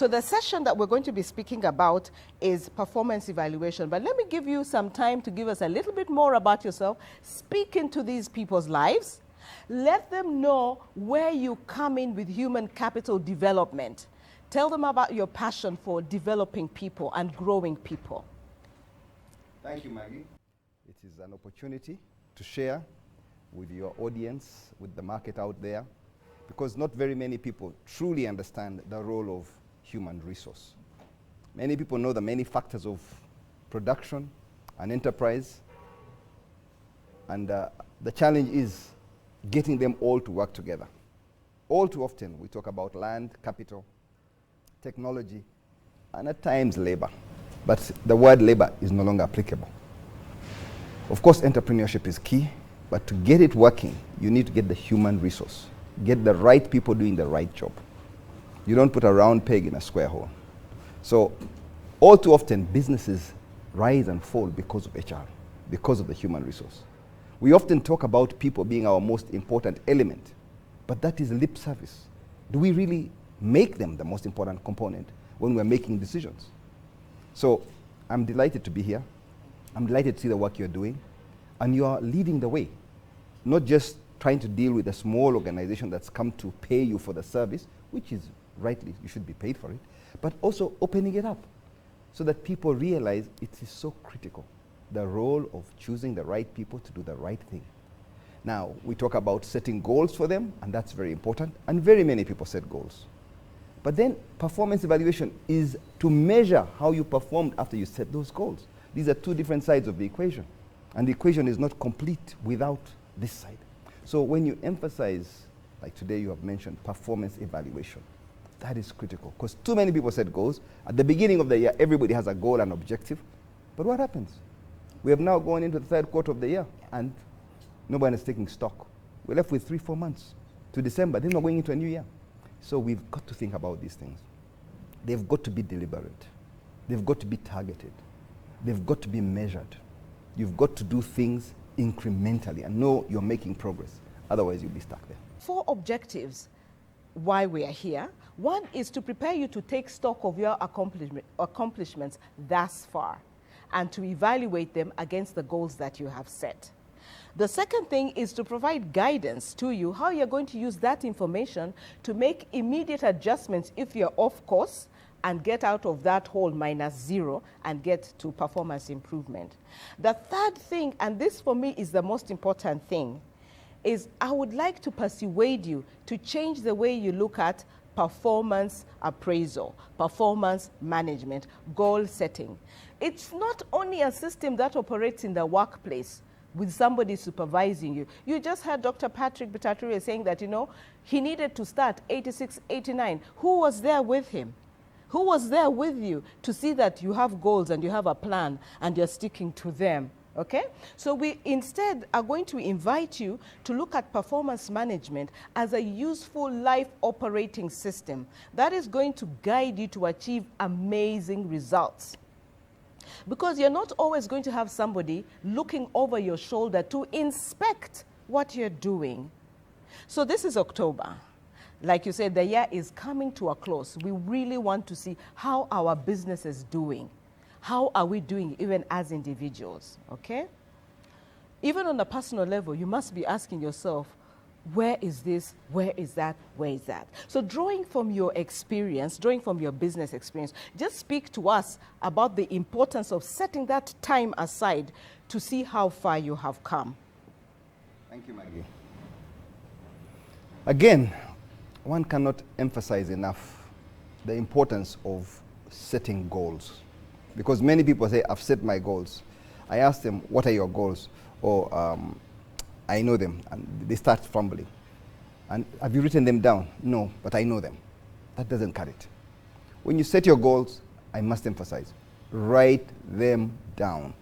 So the session that we're going to be speaking about is performance evaluation. But let me give you some time to give us a little bit more about yourself. Speak into these people's lives. Let them know where you come in with human capital development. Tell them about your passion for developing people and growing people. Thank you, Maggie. It is an opportunity to share with your audience, with the market out there, because not very many people truly understand the role of human resource. Many people know the many factors of production and enterprise, and the challenge is getting them all to work together. All too often we talk about land, capital, technology, and at times labor, but the word labor is no longer applicable. Of course, entrepreneurship is key, but to get it working, you need to get the human resource, get the right people doing the right job. You don't put a round peg in a square hole. So all too often, businesses rise and fall because of HR, because of the human resource. We often talk about people being our most important element, but that is lip service. Do we really make them the most important component when we're making decisions? So I'm delighted to be here. I'm delighted to see the work you're doing, and you are leading the way, not just trying to deal with a small organization that's come to pay you for the service, which is rightly, you should be paid for it, but also opening it up so that people realize it is so critical, the role of choosing the right people to do the right thing. Now, we talk about setting goals for them, and that's very important, and very many people set goals. But then performance evaluation is to measure how you performed after you set those goals. These are two different sides of the equation, and the equation is not complete without this side. So when you emphasize, like today you have mentioned, performance evaluation, that is critical, because too many people set goals. At the beginning of the year, everybody has a goal and objective, but what happens? We have now gone into the third quarter of the year, and nobody is taking stock. We're left with 3-4 months to December, then we're going into a new year. So we've got to think about these things. They've got to be deliberate. They've got to be targeted. They've got to be measured. You've got to do things incrementally and know you're making progress. Otherwise, you'll be stuck there. 4 objectives why we are here. One is to prepare you to take stock of your accomplishments thus far and to evaluate them against the goals that you have set. The second thing is to provide guidance to you how you're going to use that information to make immediate adjustments if you're off course and get out of that hole -0 and get to performance improvement. The third thing, and this for me is the most important thing, is I would like to persuade you to change the way you look at performance appraisal, performance management, goal setting. It's not only a system that operates in the workplace with somebody supervising you. You just heard Dr. Patrick Bitature saying that, he needed to start 86, 89. Who was there with him? Who was there with you to see that you have goals and you have a plan and you're sticking to them? Okay? So we instead are going to invite you to look at performance management as a useful life operating system that is going to guide you to achieve amazing results. Because you're not always going to have somebody looking over your shoulder to inspect what you're doing. So this is October. Like you said, the year is coming to a close. We really want to see how our business is doing. How are we doing even as individuals, okay? Even on a personal level, you must be asking yourself, where is this, where is that, where is that? So drawing from your experience, drawing from your business experience, just speak to us about the importance of setting that time aside to see how far you have come. Thank you, Maggie. Again, one cannot emphasize enough the importance of setting goals. Because many people say, I've set my goals. I ask them, what are your goals? Or I know them, and they start fumbling. And have you written them down? No, but I know them. That doesn't cut it. When you set your goals, I must emphasize, write them down.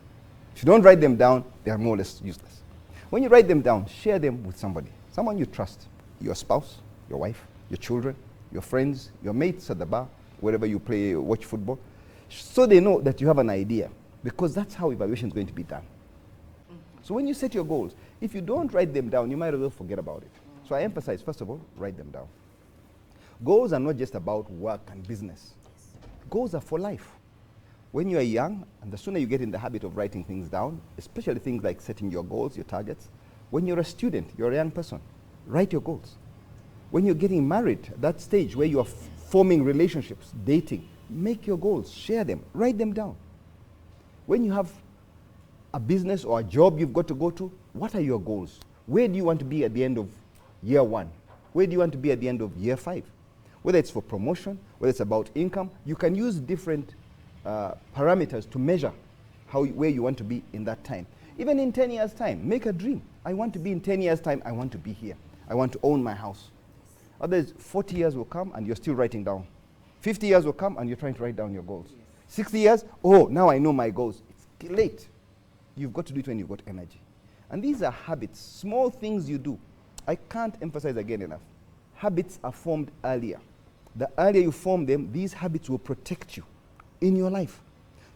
If you don't write them down, they are more or less useless. When you write them down, share them with somebody, someone you trust, your spouse, your wife, your children, your friends, your mates at the bar, wherever you play, watch football, so they know that you have an idea, because that's how evaluation is going to be done. So when you set your goals, if you don't write them down, you might as well forget about it. So I emphasize, first of all, write them down. Goals are not just about work and business. goals are for life. When you are young, and the sooner you get in the habit of writing things down, especially things like setting your goals, your targets. When you're a student, you're a young person, write your goals. When you're getting married, that stage where you are forming relationships, dating, make your goals, share them, write them down. When you have a business or a job you've got to go to, what are your goals? Where do you want to be at the end of year 1? Where do you want to be at the end of year 5? Whether it's for promotion, whether it's about income, you can use different parameters to measure where you want to be in that time. Even in 10 years' time, make a dream. I want to be in 10 years' time, I want to be here. I want to own my house. Others, 40 years will come and you're still writing down. 50 years will come and you're trying to write down your goals. 60 years, oh, now I know my goals. It's late. You've got to do it when you've got energy. And these are habits, small things you do. I can't emphasize again enough. Habits are formed earlier. The earlier you form them, these habits will protect you in your life.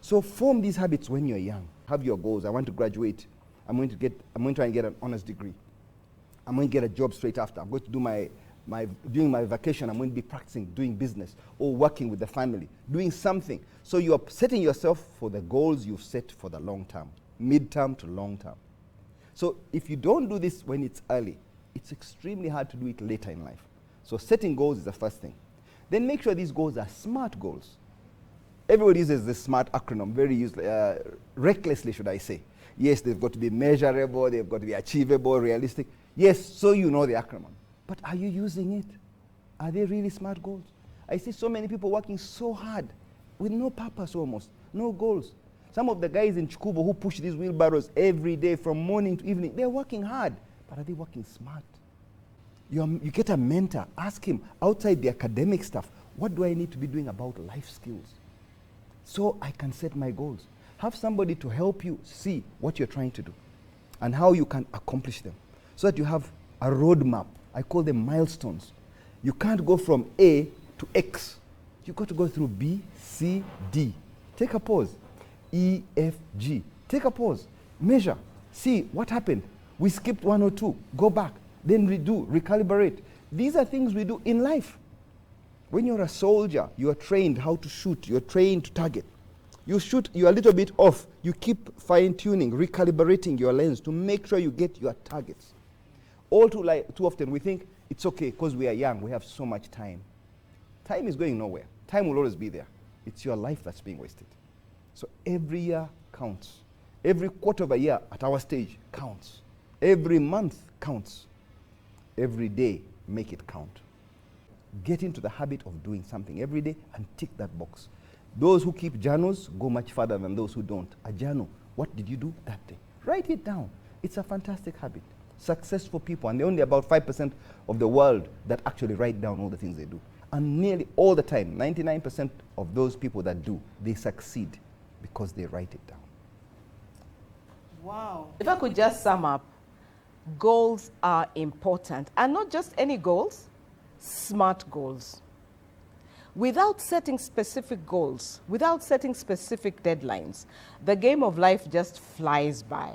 So form these habits when you're young. Have your goals. I want to graduate. I'm going to try and get an honors degree. I'm going to get a job straight after. I'm going to do during my vacation, I'm going to be practicing doing business or working with the family, doing something. So you are setting yourself for the goals you've set for the long term, mid-term to long term. So if you don't do this when it's early, it's extremely hard to do it later in life. So setting goals is the first thing. Then make sure these goals are SMART goals. Everybody uses this SMART acronym, very recklessly, should I say. Yes, they've got to be measurable, they've got to be achievable, realistic. Yes, so you know the acronym. But are you using it? Are they really SMART goals? I see so many people working so hard with no purpose almost, no goals. Some of the guys in Chikubo who push these wheelbarrows every day from morning to evening, they're working hard, but are they working smart? You get a mentor, ask him outside the academic stuff, what do I need to be doing about life skills so I can set my goals? Have somebody to help you see what you're trying to do and how you can accomplish them so that you have a roadmap. I call them milestones. You can't go from A to X. You've got to go through B, C, D. Take a pause. E, F, G. Take a pause. Measure. See what happened. We skipped 1 or 2. Go back. Then redo, recalibrate. These are things we do in life. When you're a soldier, you are trained how to shoot. You're trained to target. You shoot, you're a little bit off. You keep fine-tuning, recalibrating your lens to make sure you get your targets. All too often we think it's okay because we are young, we have so much time. Time is going nowhere. Time will always be there. It's your life that's being wasted. So every year counts. Every quarter of a year at our stage counts. Every month counts. Every day, make it count. Get into the habit of doing something every day and tick that box. Those who keep journals go much further than those who don't. A journal, what did you do that day? Write it down. It's a fantastic habit. Successful people, and they're only about 5% of the world that actually write down all the things they do. And nearly all the time, 99% of those people that do, they succeed because they write it down. Wow. If I could just sum up, goals are important, and not just any goals, SMART goals. Without setting specific goals, without setting specific deadlines, the game of life just flies by.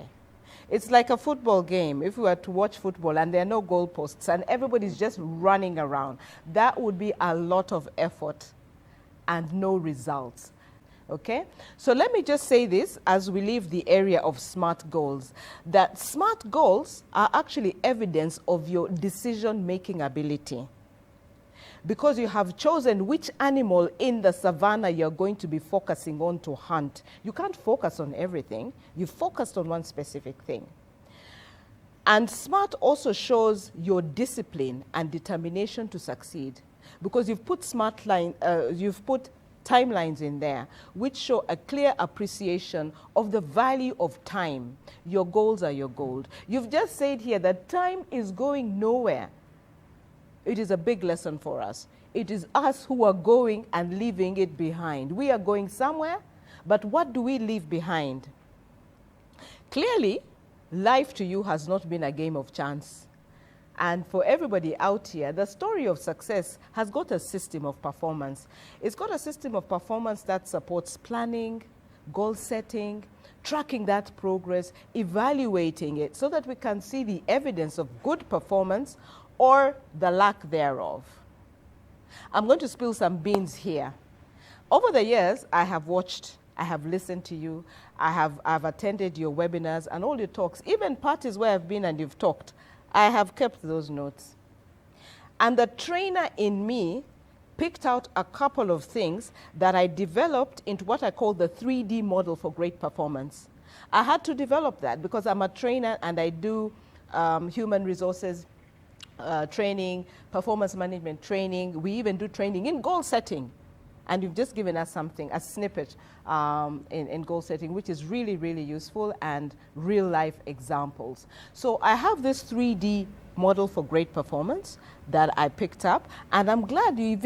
It's like a football game. If we were to watch football and there are no goalposts and everybody's just running around, that would be a lot of effort and no results. Okay? So let me just say this as we leave the area of SMART goals, that SMART goals are actually evidence of your decision-making ability. Because you have chosen which animal in the savannah you're going to be focusing on to hunt. You can't focus on everything. You focused on one specific thing. And SMART also shows your discipline and determination to succeed, because you've put timelines in there which show a clear appreciation of the value of time. Your goals are your gold. You've just said here that time is going nowhere. It is a big lesson for us. It is us who are going and leaving it behind. We are going somewhere, but what do we leave behind? Clearly, life to you has not been a game of chance. And for everybody out here, the story of success has got a system of performance. It's got a system of performance that supports planning, goal setting, tracking that progress, evaluating it so that we can see the evidence of good performance or the lack thereof. I'm going to spill some beans here. Over the years, I have watched, I have listened to you, I've attended your webinars and all your talks, even parties where I've been and you've talked. I have kept those notes. And the trainer in me picked out a couple of things that I developed into what I call the 3D model for great performance. I had to develop that because I'm a trainer and I do human resources training, performance management training. We even do training in goal setting. And you've just given us something, a snippet in goal setting, which is really, really useful, and real life examples. So I have this 3D model for great performance that I picked up, and I'm glad you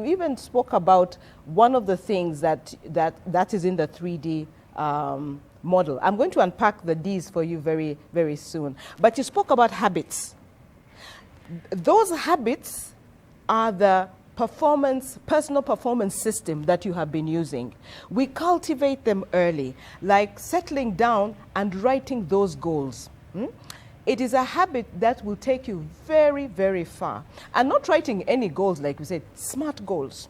even spoke about one of the things that is in the 3D model. I'm going to unpack the Ds for you very, very soon. But you spoke about habits. Those habits are the personal performance system that you have been using. We cultivate them early, like settling down and writing those goals. It is a habit that will take you very, very far. And not writing any goals, like we said, smart goals.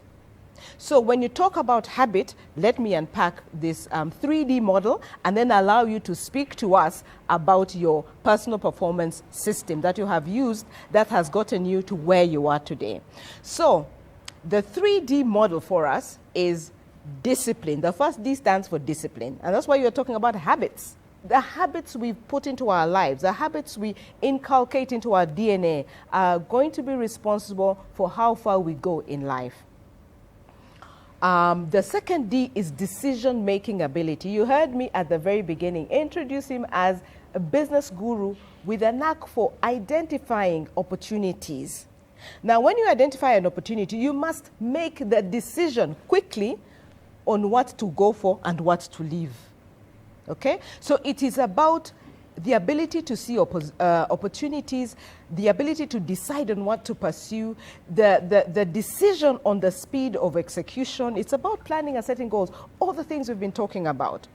So when you talk about habit, let me unpack this 3D model and then allow you to speak to us about your personal performance system that you have used that has gotten you to where you are today. So the 3D model for us is discipline. The first D stands for discipline, and that's why you're talking about habits. The habits we put into our lives, the habits we inculcate into our DNA are going to be responsible for how far we go in life. The second D is decision-making ability. You heard me at the very beginning introduce him as a business guru with a knack for identifying opportunities. Now, when you identify an opportunity, you must make the decision quickly on what to go for and what to leave. Okay? So it is about the ability to see opportunities, the ability to decide on what to pursue, the decision on the speed of execution. It's about planning and setting goals, all the things we've been talking about.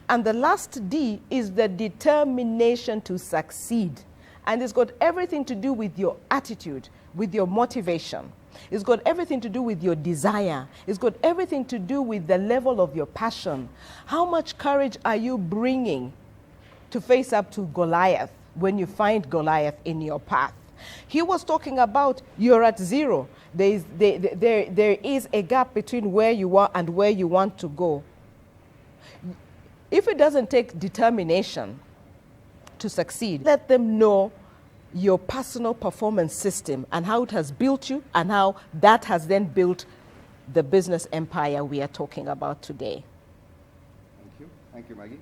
And the last D is the determination to succeed. And it's got everything to do with your attitude, with your motivation. It's got everything to do with your desire. It's got everything to do with the level of your passion. How much courage are you bringing to face up to Goliath when you find Goliath in your path? He was talking about you're at zero. There is a gap between where you are and where you want to go. If it doesn't take determination to succeed, let them know your personal performance system and how it has built you and how that has then built the business empire we are talking about today. Thank you. Thank you, Maggie.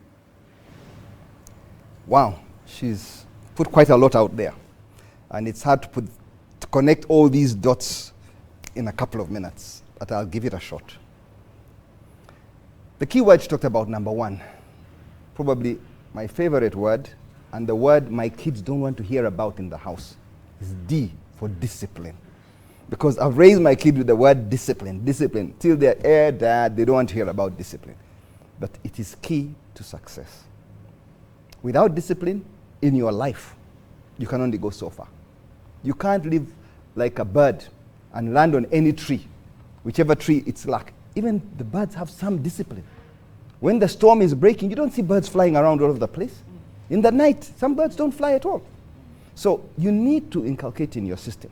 Wow, she's put quite a lot out there. And it's hard to connect all these dots in a couple of minutes, but I'll give it a shot. The key word she talked about, number one, probably my favorite word, and the word my kids don't want to hear about in the house, is D for discipline. Because I've raised my kid with the word discipline. Till they're dad, they don't want to hear about discipline. But it is key to success. Without discipline in your life, you can only go so far. You can't live like a bird and land on any tree, whichever tree it's like. Even the birds have some discipline. When the storm is breaking, you don't see birds flying around all over the place. In the night, some birds don't fly at all. So you need to inculcate in your system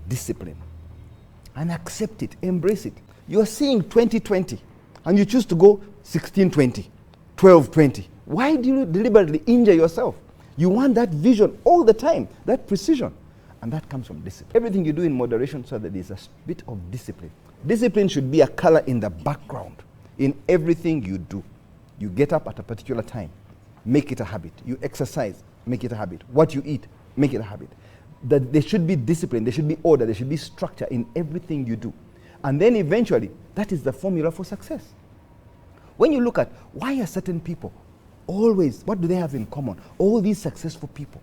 discipline and accept it, embrace it. You're seeing 2020 and you choose to go 16-20, 12-20. Why do you deliberately injure yourself? You want that vision all the time, that precision. And that comes from discipline. Everything you do in moderation so that there's a bit of discipline. Discipline should be a color in the background in everything you do. You get up at a particular time, make it a habit. You exercise, make it a habit. What you eat, make it a habit. That there should be discipline, there should be order, there should be structure in everything you do. And then eventually, that is the formula for success. When you look at why are certain people always, what do they have in common? All these successful people.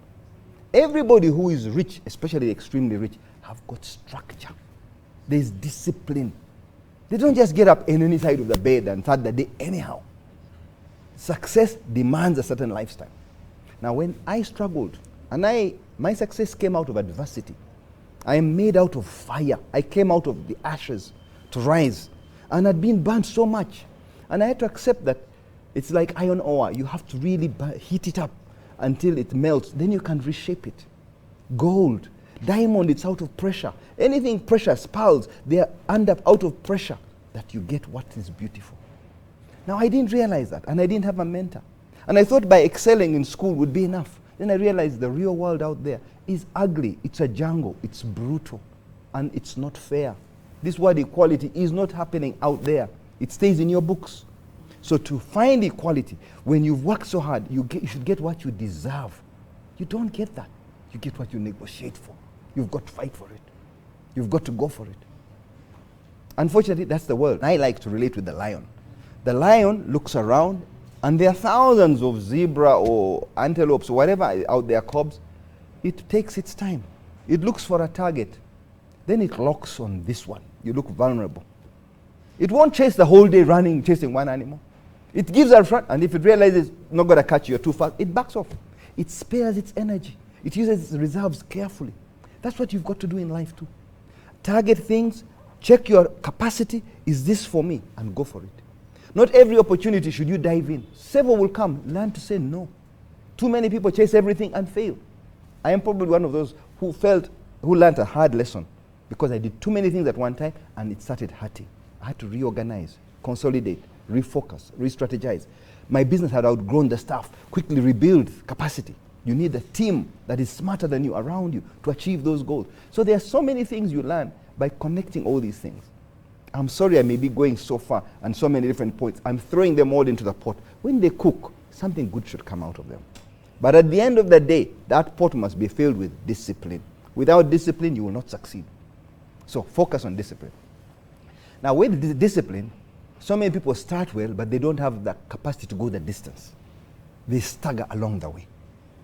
Everybody who is rich, especially extremely rich, have got structure. There's discipline. They don't just get up in any side of the bed and start the day anyhow. Success demands a certain lifestyle. Now when I struggled, and my success came out of adversity. I am made out of fire. I came out of the ashes to rise. and had been burnt so much. And I had to accept that it's like iron ore. You have to really heat it up until it melts. Then you can reshape it. Gold, diamond, it's out of pressure. Anything precious, pearls, they are out of pressure that you get what is beautiful. Now, I didn't realize that, and I didn't have a mentor. And I thought by excelling in school would be enough. Then I realized the real world out there is ugly. It's a jungle. It's brutal. And it's not fair. This word equality is not happening out there. It stays in your books. So to find equality, when you've worked so hard, you should get what you deserve. You don't get that. You get what you negotiate for. You've got to fight for it. You've got to go for it. Unfortunately, that's the world. I like to relate with the lion. The lion looks around, and there are thousands of zebra or antelopes or whatever out there, cobs. It takes its time. It looks for a target. Then it locks on this one. You look vulnerable. It won't chase the whole day running, chasing one animal. It gives a front, and if it realizes it's not going to catch you, you're too fast, it backs off. It spares its energy. It uses its reserves carefully. That's what you've got to do in life too. Target things, check your capacity. Is this for me? And go for it. Not every opportunity should you dive in. Several will come. Learn to say no. Too many people chase everything and fail. I am probably one of those who learned a hard lesson because I did too many things at one time and it started hurting. I had to reorganize, consolidate, refocus, re-strategize. My business had outgrown the staff. Quickly rebuild capacity. You need a team that is smarter than you around you to achieve those goals. So there are so many things you learn by connecting all these things. I'm sorry I may be going so far and so many different points. I'm throwing them all into the pot. When they cook, something good should come out of them. But at the end of the day, that pot must be filled with discipline. Without discipline, you will not succeed. So focus on discipline. Now with discipline, so many people start well, but they don't have the capacity to go the distance. They stagger along the way.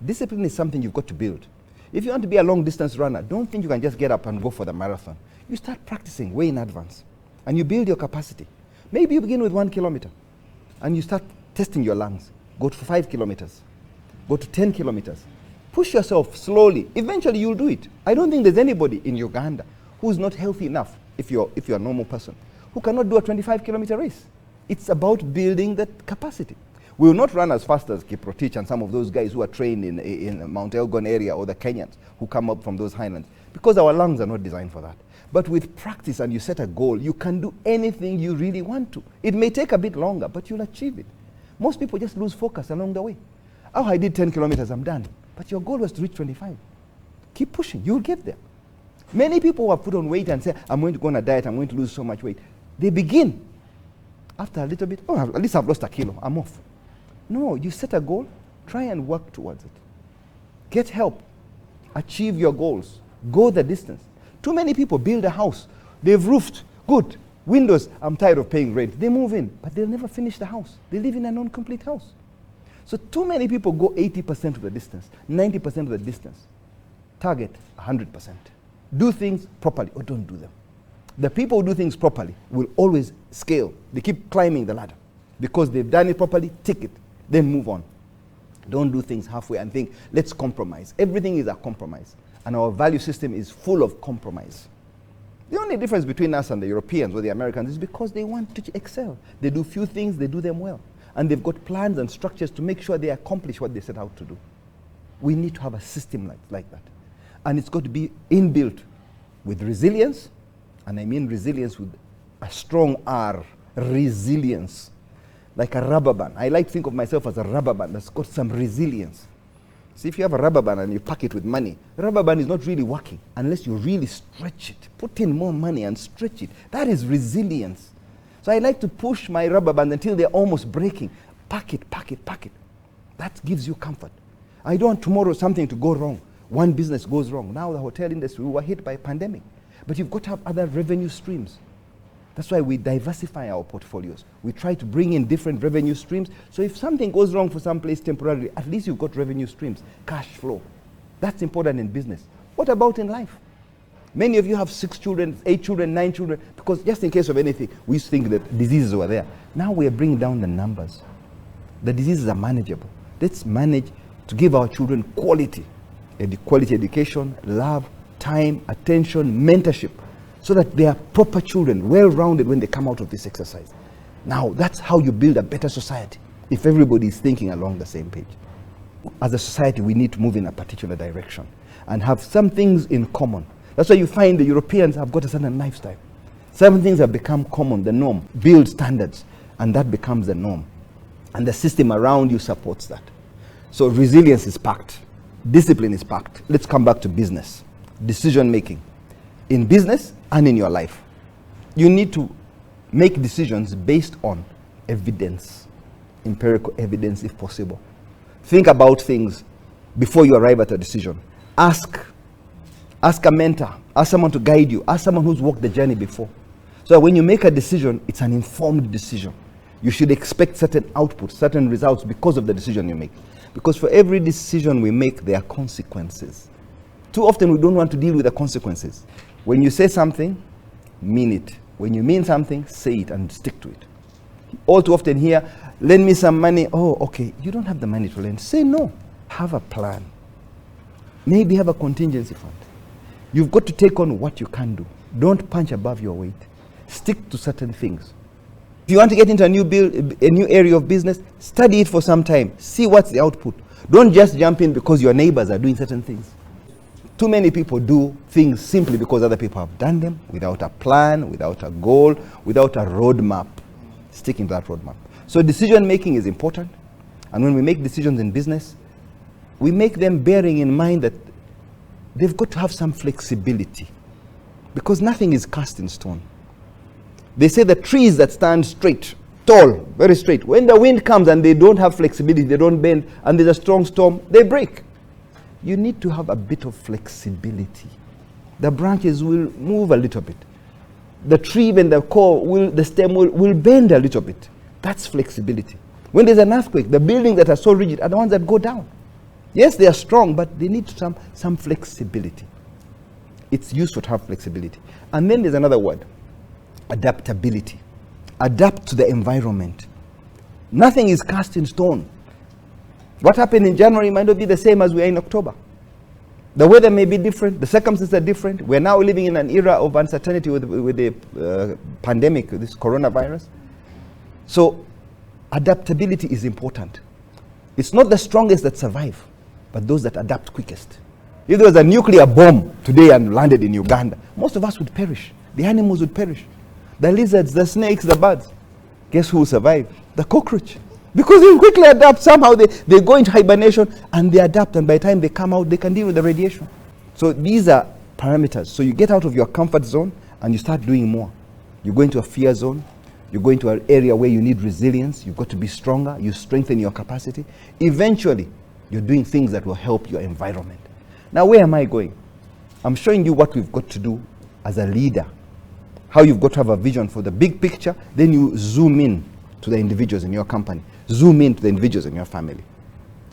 Discipline is something you've got to build. If you want to be a long distance runner, don't think you can just get up and go for the marathon. You start practicing way in advance. And you build your capacity. Maybe you begin with 1 kilometer and you start testing your lungs. Go to 5 kilometers. Go to 10 kilometers. Push yourself slowly. Eventually you'll do it. I don't think there's anybody in Uganda who's not healthy enough, if you're a normal person, who cannot do a 25-kilometer race. It's about building that capacity. We will not run as fast as Kiprotich and some of those guys who are trained in Mount Elgon area or the Kenyans who come up from those highlands because our lungs are not designed for that. But with practice and you set a goal, you can do anything you really want to. It may take a bit longer, but you'll achieve it. Most people just lose focus along the way. Oh, I did 10 kilometers, I'm done. But your goal was to reach 25. Keep pushing, you'll get there. Many people who have put on weight and say, I'm going to go on a diet, I'm going to lose so much weight. They begin. After a little bit, oh, at least I've lost a kilo, I'm off. No, you set a goal, try and work towards it. Get help. Achieve your goals. Go the distance. Too many people build a house. They've roofed. Good. Windows, I'm tired of paying rent. They move in, but they'll never finish the house. They live in a non-complete house. So too many people go 80% of the distance, 90% of the distance. Target 100%. Do things properly or don't do them. The people who do things properly will always scale. They keep climbing the ladder because they've done it properly, tick it, then move on. Don't do things halfway and think, let's compromise. Everything is a compromise. And our value system is full of compromise. The only difference between us and the Europeans or the Americans is because they want to excel. They do few things, they do them well. And they've got plans and structures to make sure they accomplish what they set out to do. We need to have a system like that. And it's got to be inbuilt with resilience, and I mean resilience with a strong R, resilience. Like a rubber band. I like to think of myself as a rubber band that's got some resilience. See, if you have a rubber band and you pack it with money, the rubber band is not really working unless you really stretch it. Put in more money and stretch it. That is resilience. So I like to push my rubber band until they're almost breaking. Pack it, pack it, pack it. That gives you comfort. I don't want tomorrow something to go wrong. One business goes wrong. Now the hotel industry, we were hit by a pandemic. But you've got to have other revenue streams. That's why we diversify our portfolios. We try to bring in different revenue streams. So if something goes wrong for some place temporarily, at least you've got revenue streams, cash flow. That's important in business. What about in life? Many of you have 6 children, 8 children, 9 children, because just in case of anything, we used to think that diseases were there. Now we are bringing down the numbers. The diseases are manageable. Let's manage to give our children quality education, love, time, attention, mentorship, so that they are proper children, well-rounded when they come out of this exercise. Now, that's how you build a better society, if everybody is thinking along the same page. As a society, we need to move in a particular direction and have some things in common. That's why you find the Europeans have got a certain lifestyle. Some things have become common, the norm. Build standards, and that becomes the norm. And the system around you supports that. So resilience is packed. Discipline is packed. Let's come back to business. Decision making. In business and in your life. You need to make decisions based on evidence. Empirical evidence if possible. Think about things before you arrive at a decision. Ask a mentor. Ask someone to guide you. Ask someone who's walked the journey before. So when you make a decision, it's an informed decision. You should expect certain outputs, certain results because of the decision you make. Because for every decision we make, there are consequences. Too often we don't want to deal with the consequences. When you say something, mean it. When you mean something, say it and stick to it. All too often here, lend me some money. Oh, okay, you don't have the money to lend. Say no. Have a plan. Maybe have a contingency fund. You've got to take on what you can do. Don't punch above your weight. Stick to certain things. If you want to get into a new area of business, study it for some time. See what's the output. Don't just jump in because your neighbors are doing certain things. Too many people do things simply because other people have done them without a plan, without a goal, without a roadmap. Sticking to that roadmap. So decision making is important. And when we make decisions in business, we make them bearing in mind that they've got to have some flexibility. Because nothing is cast in stone. They say the trees that stand straight, tall, very straight, when the wind comes and they don't have flexibility, they don't bend, and there's a strong storm, they break. You need to have a bit of flexibility. The branches will move a little bit. The tree and the core, the stem will bend a little bit. That's flexibility. When there's an earthquake, the buildings that are so rigid are the ones that go down. Yes, they are strong, but they need some flexibility. It's useful to have flexibility. And then there's another word. Adaptability. Adapt to the environment. Nothing is cast in stone. What happened in January might not be the same as we are in October. The weather may be different, the circumstances are different. We're now living in an era of uncertainty with the pandemic, this coronavirus. So adaptability is important. It's not the strongest that survive, but those that adapt quickest. If there was a nuclear bomb today and landed in Uganda, most of us would perish. The animals would perish. The lizards, the snakes, the birds. Guess who will survive? The cockroach. Because they quickly adapt. Somehow they go into hibernation and they adapt, and by the time they come out, they can deal with the radiation. So these are parameters. So you get out of your comfort zone and you start doing more. You go into a fear zone. You go into an area where you need resilience. You've got to be stronger. You strengthen your capacity. Eventually, you're doing things that will help your environment. Now, where am I going? I'm showing you what we've got to do as a leader. How you've got to have a vision for the big picture. Then you zoom in to the individuals in your company. Zoom in to the individuals in your family.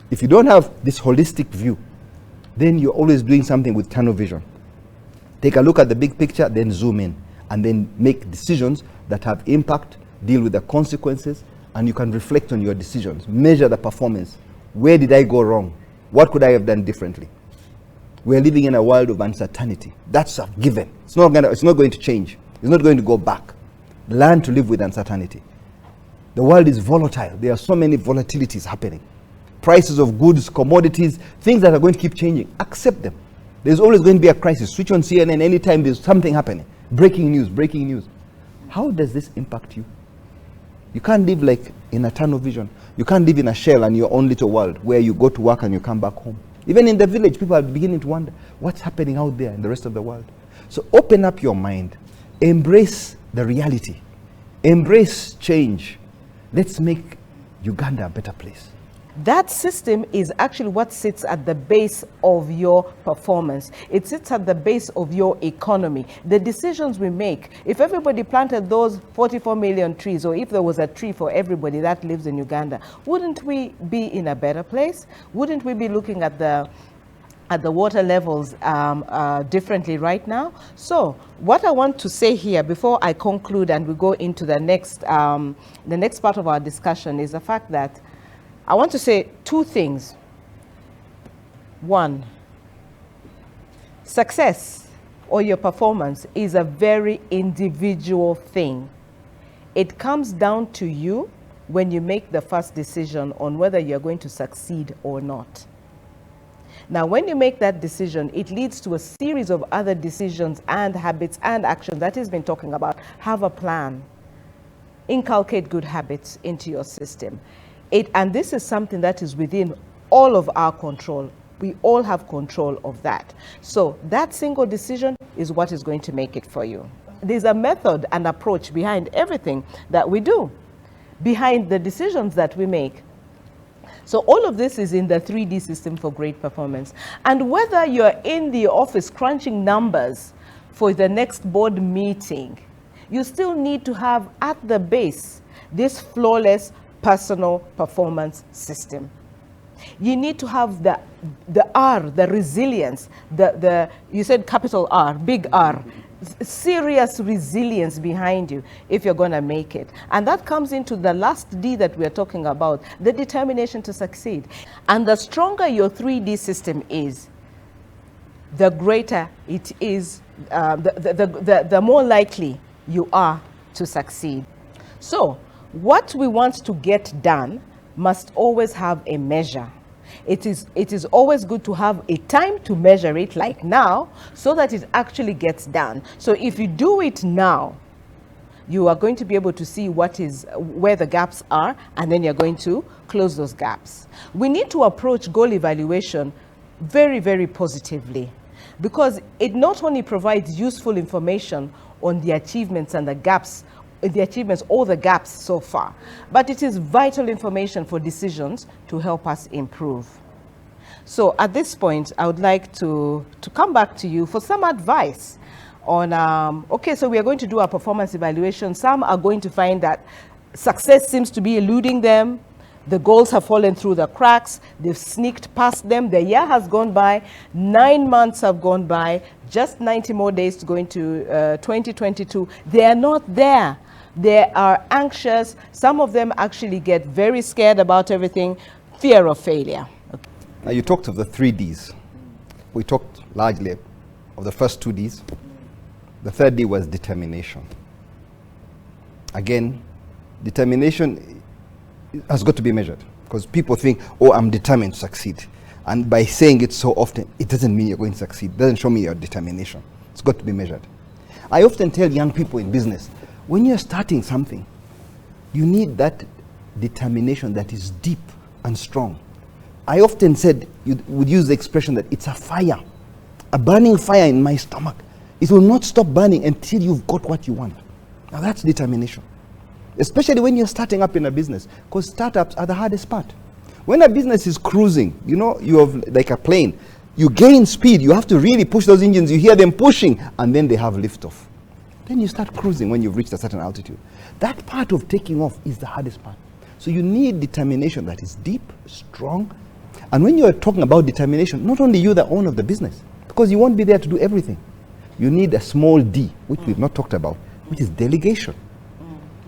If you don't have this holistic view, then you're always doing something with tunnel vision. Take a look at the big picture, then zoom in. And then make decisions that have impact, deal with the consequences, and you can reflect on your decisions. Measure the performance. Where did I go wrong? What could I have done differently? We're living in a world of uncertainty. That's a given. It's not going to change. It's not going to go back. Learn to live with uncertainty. The world is volatile. There are so many volatilities happening. Prices of goods, commodities, things that are going to keep changing. Accept them. There's always going to be a crisis. Switch on CNN anytime there's something happening. Breaking news, breaking news. How does this impact you? You can't live like in a tunnel vision. You can't live in a shell and your own little world where you go to work and you come back home. Even in the village, people are beginning to wonder what's happening out there in the rest of the world. So open up your mind. Embrace the reality. Embrace change. Let's make Uganda a better place. That system is actually what sits at the base of your performance. It sits at the base of your economy. The decisions we make, if everybody planted those 44 million trees, or if there was a tree for everybody that lives in Uganda, wouldn't we be in a better place? Wouldn't we be looking at the water levels differently right now? So what I want to say here before I conclude and we go into the next part of our discussion is the fact that I want to say two things. One, success or your performance is a very individual thing. It comes down to you when you make the first decision on whether you're going to succeed or not. Now, when you make that decision, it leads to a series of other decisions and habits and actions that he's been talking about. Have a plan. Inculcate good habits into your system. And this is something that is within all of our control. We all have control of that. So that single decision is what is going to make it for you. There's a method and approach behind everything that we do, behind the decisions that we make. So all of this is in the 3D system for great performance. And whether you're in the office crunching numbers for the next board meeting, you still need to have at the base this flawless personal performance system. You need to have the R, the resilience, you said capital R, big R, serious resilience behind you if you're going to make it. And that comes into the last D that we're talking about, the determination to succeed. And the stronger your 3D system is, the greater it is, the more likely you are to succeed. So what we want to get done must always have a measure. It is always good to have a time to measure it, like now, so that it actually gets done. So if you do it now, you are going to be able to see where the gaps are, and then you're going to close those gaps. We need to approach goal evaluation very, very positively, because it not only provides useful information on the achievements and the gaps, all the gaps so far, but it is vital information for decisions to help us improve. So at this point, I would like to come back to you for some advice on, okay, so we are going to do our performance evaluation. Some are going to find that success seems to be eluding them. The goals have fallen through the cracks. They've sneaked past them. The year has gone by. 9 months have gone by. Just 90 more days to go into 2022. They are not there. They are anxious. Some of them actually get very scared about everything. Fear of failure. Okay. Now you talked of the 3 Ds. We talked largely of the first 2 Ds. The third D was determination. Again, determination has got to be measured, because people think, oh, I'm determined to succeed. And by saying it so often, it doesn't mean you're going to succeed. It doesn't show me your determination. It's got to be measured. I often tell young people in business, when you're starting something, you need that determination that is deep and strong. I often said, you would use the expression that it's a fire, a burning fire in my stomach. It will not stop burning until you've got what you want. Now that's determination. Especially when you're starting up in a business, because startups are the hardest part. When a business is cruising, you know, you have like a plane, you gain speed, you have to really push those engines, you hear them pushing, and then they have liftoff. Then you start cruising when you've reached a certain altitude. That part of taking off is the hardest part. So you need determination that is deep, strong. And when you're talking about determination, not only you, the owner of the business, because you won't be there to do everything. You need a small D, which we've not talked about, which is delegation.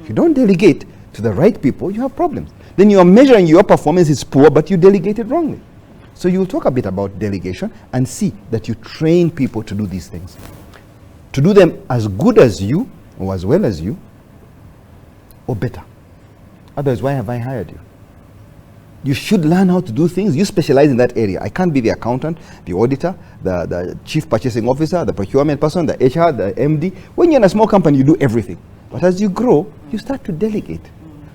If you don't delegate to the right people, you have problems. Then you are measuring your performance is poor, but you delegated wrongly. So you'll talk a bit about delegation and see that you train people to do these things. To do them as good as you, or as well as you, or better. Otherwise, why have I hired you? You should learn how to do things. You specialize in that area. I can't be the accountant, the auditor, the chief purchasing officer, the procurement person, the HR, the MD. When you're in a small company, you do everything. But as you grow, you start to delegate.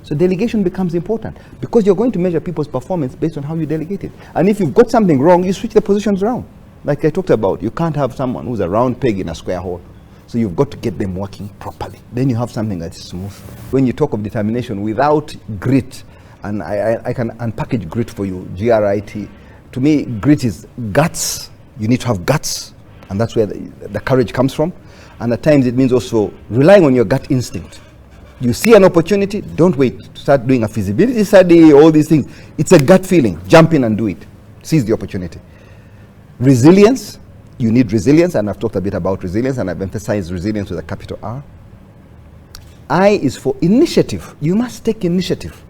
So delegation becomes important, because you're going to measure people's performance based on how you delegate it. And if you've got something wrong, you switch the positions around. Like I talked about, you can't have someone who's a round peg in a square hole. So you've got to get them working properly. Then you have something that's smooth. When you talk of determination, without grit, and I can unpackage grit for you, G-R-I-T. To me, grit is guts. You need to have guts, and that's where the courage comes from. And at times it means also relying on your gut instinct. You see an opportunity, don't wait to start doing a feasibility study, all these things. It's a gut feeling. Jump in and do it. Seize the opportunity. Resilience. You need resilience, and I've talked a bit about resilience, and I've emphasized resilience with a capital R. I is for initiative. You must take initiative.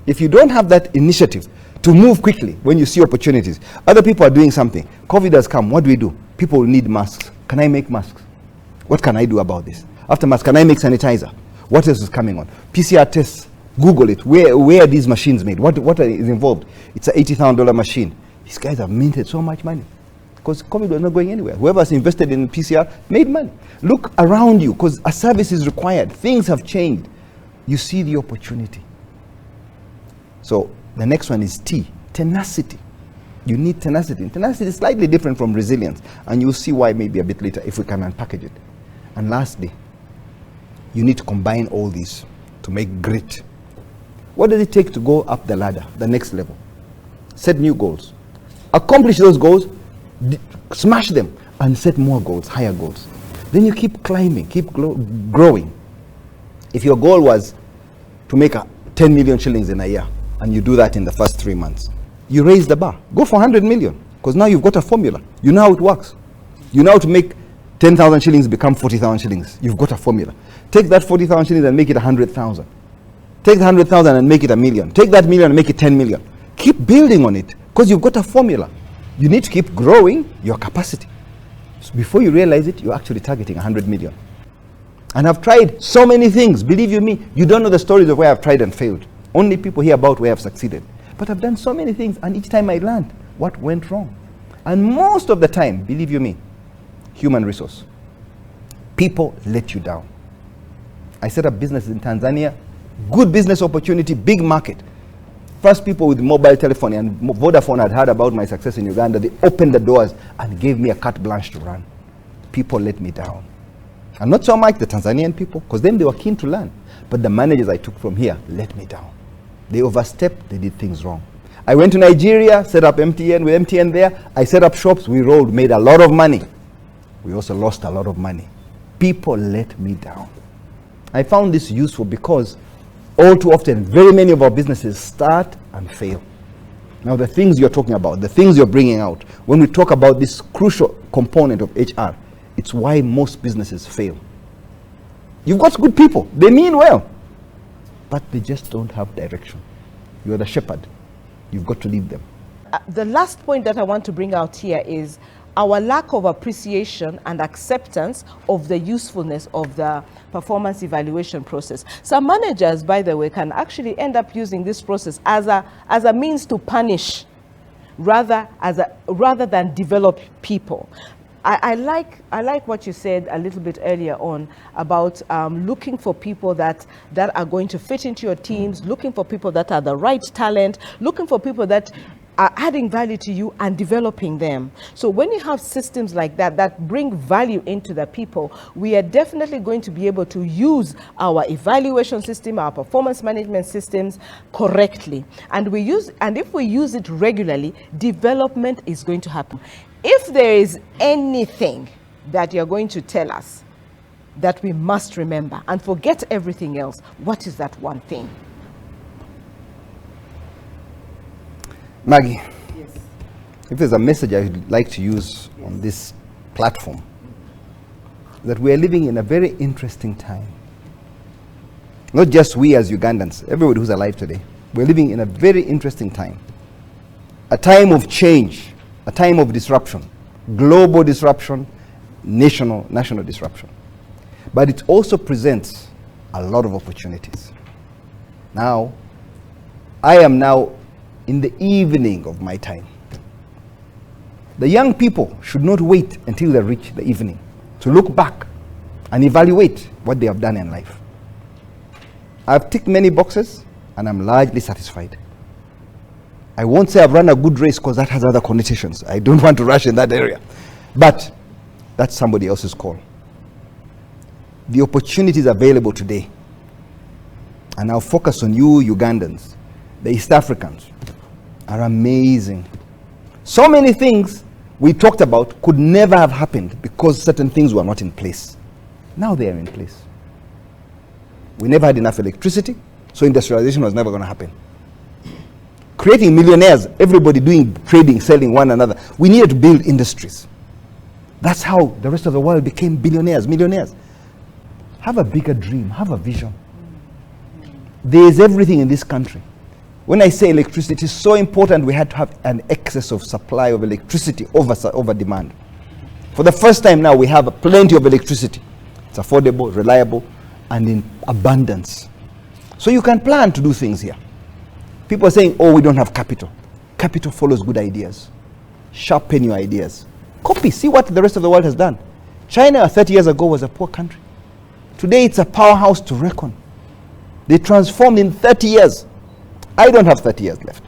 If you don't have that initiative to move quickly when you see opportunities, other people are doing something. COVID has come. What do? People need masks. Can I make masks? What can I do about this? After masks, can I make sanitizer? What else is coming on? PCR tests. Google it. Where are these machines made? What is involved? It's an $80,000 machine. These guys have minted so much money because COVID was not going anywhere. Whoever's invested in PCR made money. Look around you because a service is required. Things have changed. You see the opportunity. So the next one is T, tenacity. You need tenacity. Tenacity is slightly different from resilience, and you'll see why maybe a bit later if we can unpackage it. And lastly, you need to combine all these to make grit. What does it take to go up the ladder, the next level? Set new goals. Accomplish those goals, smash them, and set more goals, higher goals. Then you keep climbing, keep growing. If your goal was to make 10 million shillings in a year, and you do that in the first 3 months, you raise the bar. Go for 100 million, because now you've got a formula. You know how it works. You know how to make 10,000 shillings become 40,000 shillings. You've got a formula. Take that 40,000 shillings and make it 100,000. Take the 100,000 and make it 1 million. Take that million and make it 10 million. Keep building on it, because you've got a formula. You need to keep growing your capacity. So before you realize it, you're actually targeting 100 million. And I've tried so many things. Believe you me, you don't know the stories of where I've tried and failed. Only people hear about where I've succeeded. But I've done so many things, and each time I learned what went wrong. And most of the time, believe you me, human resource. People let you down. I set up business in Tanzania, good business opportunity, big market. First people with mobile telephone, and Vodafone had heard about my success in Uganda. They opened the doors and gave me a carte blanche to run. People let me down. And not so much the Tanzanian people, because then they were keen to learn. But the managers I took from here let me down. They overstepped, they did things wrong. I went to Nigeria, set up MTN. With MTN there, I set up shops, we rolled, made a lot of money. We also lost a lot of money. People let me down. I found this useful because all too often, very many of our businesses start and fail. Now the things you're talking about, the things you're bringing out, when we talk about this crucial component of HR, it's why most businesses fail. You've got good people, they mean well, but they just don't have direction. You're the shepherd. You've got to lead them. The last point that I want to bring out here is our lack of appreciation and acceptance of the usefulness of the performance evaluation process. Some managers, by the way, can actually end up using this process as a means to punish rather than develop people. I like what you said a little bit earlier on about looking for people that are going to fit into your teams, looking for people that are the right talent, looking for people that are adding value to you and developing them. So when you have systems like that bring value into the people, we are definitely going to be able to use our evaluation system, our performance management systems correctly. And if we use it regularly, development is going to happen. If there is anything that you're going to tell us that we must remember and forget everything else, what is that one thing? Maggie, yes. If there's a message I would like to use on this platform, that we are living in a very interesting time. Not just we as Ugandans, everybody who's alive today. We're living in a very interesting time. A time of change, a time of disruption, global disruption, national disruption. But it also presents a lot of opportunities. Now, I am now in the evening of my time. The young people should not wait until they reach the evening to look back and evaluate what they have done in life. I've ticked many boxes and I'm largely satisfied. I won't say I've run a good race because that has other connotations. I don't want to rush in that area. But that's somebody else's call. The opportunities available today, and I'll focus on you Ugandans, the East Africans, are amazing. So many things we talked about could never have happened because certain things were not in place. Now they are in place. We never had enough electricity, so industrialization was never going to happen. Creating millionaires, everybody doing trading, selling one another. We needed to build industries. That's how the rest of the world became billionaires, millionaires. Have a bigger dream, have a vision. There is everything in this country. When I say electricity, it's so important we had to have an excess of supply of electricity over demand. For the first time now, we have plenty of electricity. It's affordable, reliable, and in abundance. So you can plan to do things here. People are saying, oh, we don't have capital. Capital follows good ideas. Sharpen your ideas. Copy, see what the rest of the world has done. China 30 years ago was a poor country. Today it's a powerhouse to reckon. They transformed in 30 years. I don't have 30 years left.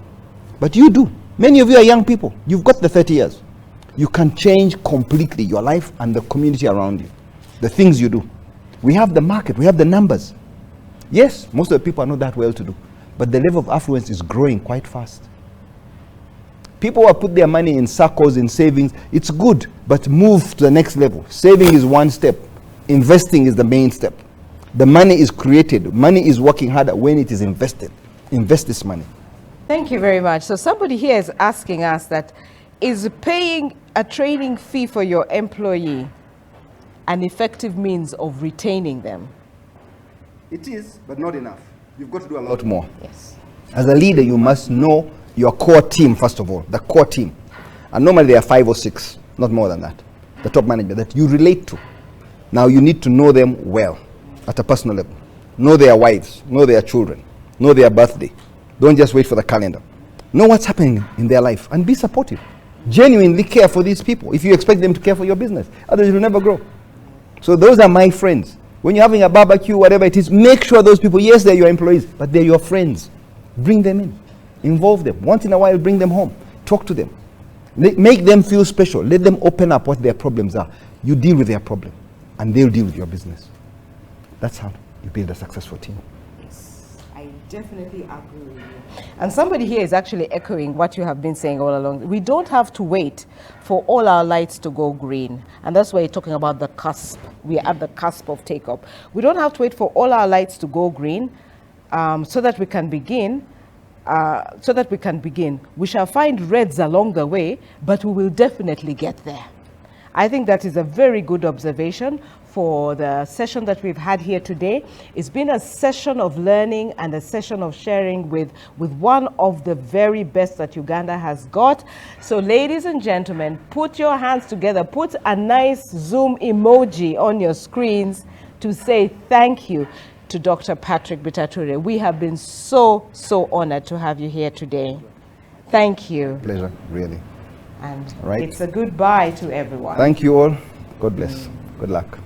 But you do. Many of you are young people. You've got the 30 years. You can change completely your life and the community around you. The things you do. We have the market. We have the numbers. Yes, most of the people are not that well to do. But the level of affluence is growing quite fast. People who have put their money in circles, in savings, it's good, but move to the next level. Saving is one step. Investing is the main step. The money is created. Money is working harder when it is invested. Invest this money. Thank you very much. So somebody here is asking us that, is paying a training fee for your employee an effective means of retaining them? It is, but not enough. You've got to do a lot more. Yes. As a leader, you must know your core team, first of all, the core team. And normally there are 5 or 6, not more than that, the top management that you relate to. Now you need to know them well at a personal level. Know their wives, know their children, know their birthday. Don't just wait for the calendar. Know what's happening in their life and be supportive. Genuinely care for these people if you expect them to care for your business. Otherwise, you'll never grow. So those are my friends. When you're having a barbecue, whatever it is, make sure those people, yes, they're your employees, but they're your friends. Bring them in. Involve them. Once in a while, bring them home. Talk to them. Make them feel special. Let them open up what their problems are. You deal with their problem, and they'll deal with your business. That's how you build a successful team. Yes, I definitely agree with you. And somebody here is actually echoing what you have been saying all along. We don't have to wait for all our lights to go green. And that's why you're talking about the cusp. We are at the cusp of take-up. We don't have to wait for all our lights to go green so that we can begin. We shall find reds along the way, but we will definitely get there. I think that is a very good observation for the session that we've had here today. It's been a session of learning and a session of sharing with one of the very best that Uganda has got. So ladies and gentlemen, put your hands together, put a nice Zoom emoji on your screens to say thank you to Dr. Patrick Bitature. We have been so honored to have you here today. Thank you. Pleasure, really. And right. It's a goodbye to everyone. Thank you all. God bless. Good luck.